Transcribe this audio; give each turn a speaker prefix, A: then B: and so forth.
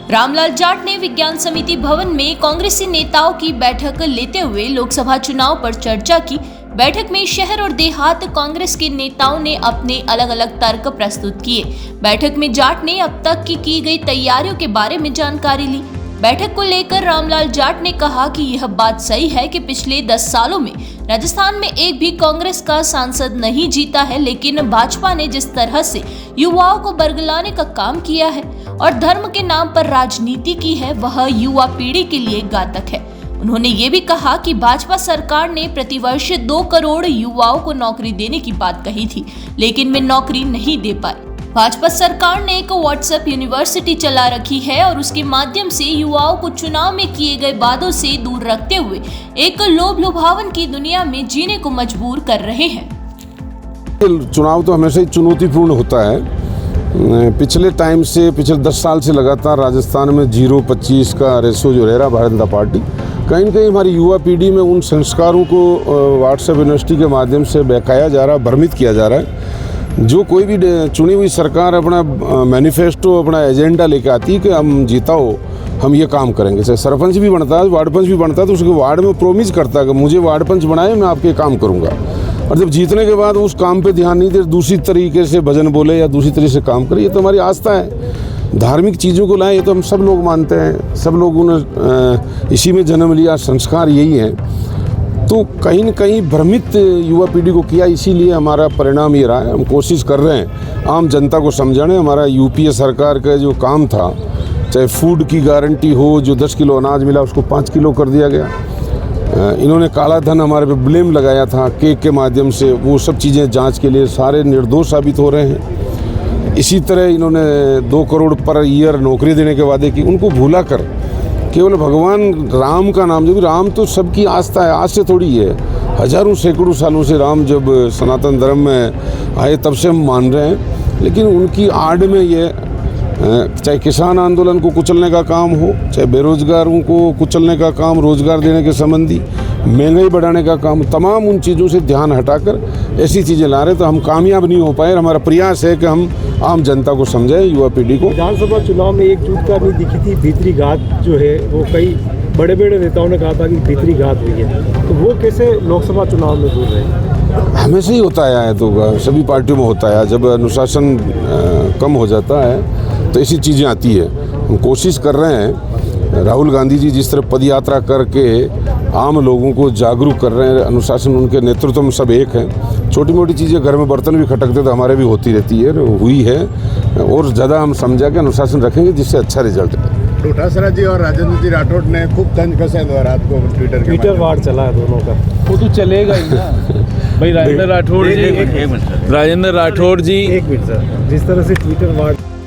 A: रामलाल जाट ने विज्ञान समिति भवन में कांग्रेसी नेताओं की बैठक लेते हुए लोकसभा चुनाव पर चर्चा की। बैठक में शहर और देहात कांग्रेस के नेताओं ने अपने अलग अलग तर्क प्रस्तुत किए। बैठक में जाट ने अब तक की गई तैयारियों के बारे में जानकारी ली। बैठक को लेकर रामलाल जाट ने कहा कि यह बात सही है कि पिछले 10 सालों में राजस्थान में एक भी कांग्रेस का सांसद नहीं जीता है, लेकिन भाजपा ने जिस तरह से युवाओं को बरगलाने का काम किया है और धर्म के नाम पर राजनीति की है, वह युवा पीढ़ी के लिए घातक है। उन्होंने ये भी कहा कि भाजपा सरकार ने प्रतिवर्ष 2 करोड़ युवाओं को नौकरी देने की बात कही थी, लेकिन वे नौकरी नहीं दे पाए। भाजपा सरकार ने एक व्हाट्सएप यूनिवर्सिटी चला रखी है और उसके माध्यम से युवाओं को चुनाव में किए गए वादों से दूर रखते हुए एक लोभ लुभावन की दुनिया में जीने को मजबूर कर रहे हैं।
B: चुनाव तो हमेशा ही चुनौतीपूर्ण होता है। पिछले 10 साल से लगातार राजस्थान में 0-25 का रेशो जो रह रहा भारतीय जनता पार्टी, कहीं न कहीं हमारी युवा पीढ़ी में उन संस्कारों को व्हाट्सएप यूनिवर्सिटी के माध्यम से बहकाया जा रहा है, भ्रमित किया जा रहा है। जो कोई भी चुनी हुई सरकार अपना मैनिफेस्टो, अपना एजेंडा लेके आती है कि हम जीता हो, हम ये काम करेंगे। चाहे सरपंच भी बनता है, वार्ड पंच भी बनता है, तो उसके वार्ड में प्रोमिस करता है कि मुझे वार्ड पंच बनाए, मैं आपके काम करूँगा। और जब जीतने के बाद उस काम पे ध्यान नहीं दे, दूसरी तरीके से भजन बोले या दूसरी तरीके से काम करे। ये तो हमारी आस्था है। धार्मिक चीज़ों को लाए, ये तो हम सब लोग मानते हैं, सब लोगों ने इसी में जन्म लिया, संस्कार यही है। तो कहीं न कहीं भ्रमित युवा पीढ़ी को किया, इसीलिए हमारा परिणाम ये रहा है। हम कोशिश कर रहे हैं आम जनता को समझाने। हमारा यूपीए सरकार का जो काम था, चाहे फूड की गारंटी हो, जो 10 किलो अनाज मिला उसको 5 किलो कर दिया गया। इन्होंने काला धन हमारे पे ब्लेम लगाया था केक के माध्यम से, वो सब चीज़ें जांच के लिए सारे निर्दोष साबित हो रहे हैं। इसी तरह इन्होंने 2 करोड़ पर ईयर नौकरी देने के वादे की, उनको भूला कर केवल भगवान राम का नाम, जब राम तो सबकी आस्था है, आज से थोड़ी है। हजारों सैकड़ों सालों से राम जब सनातन धर्म में आए तब से हम मान रहे हैं। लेकिन उनकी आड़ में ये चाहे किसान आंदोलन को कुचलने का काम हो, चाहे बेरोजगारों को कुचलने का काम, रोजगार देने के संबंधी, महंगाई बढ़ाने का काम, तमाम उन चीज़ों से ध्यान हटाकर ऐसी चीज़ें ला रहे, तो हम कामयाब नहीं हो पाए। हमारा प्रयास है कि हम आम जनता को समझाएं, युवा पीढ़ी को।
C: विधानसभा चुनाव में एकजुटता नहीं दिखी थी, भीतरी घात जो है वो कई बड़े बड़े नेताओं ने कहा था कि भीतरी घात हुई है, तो वो कैसे लोकसभा चुनाव में दूर रहे?
B: हमेशा ही होता आया है, तो सभी पार्टियों में होता है। जब अनुशासन कम हो जाता है तो ऐसी चीज़ें आती है। हम कोशिश कर रहे हैं, राहुल गांधी जी जिस तरह पदयात्रा करके आम लोगों को जागरूक कर रहे हैं, अनुशासन उनके नेतृत्व में सब एक हैं। छोटी मोटी चीज़ें, घर में बर्तन भी खटकते तो हमारे भी होती रहती है, हुई है, और ज़्यादा हम समझा के अनुशासन रखेंगे जिससे अच्छा रिजल्ट है।
D: डोटासरा जी और राजेंद्र जी राठौड़ ने खूब तंज कसा है रात को ट्विटर
C: वार चला है दोनों का।
E: वो तो चलेगा ही ना भाई। राजेंद्र राठौड़ जी,
C: एक मिनट सर, जिस तरह से ट्विटर वार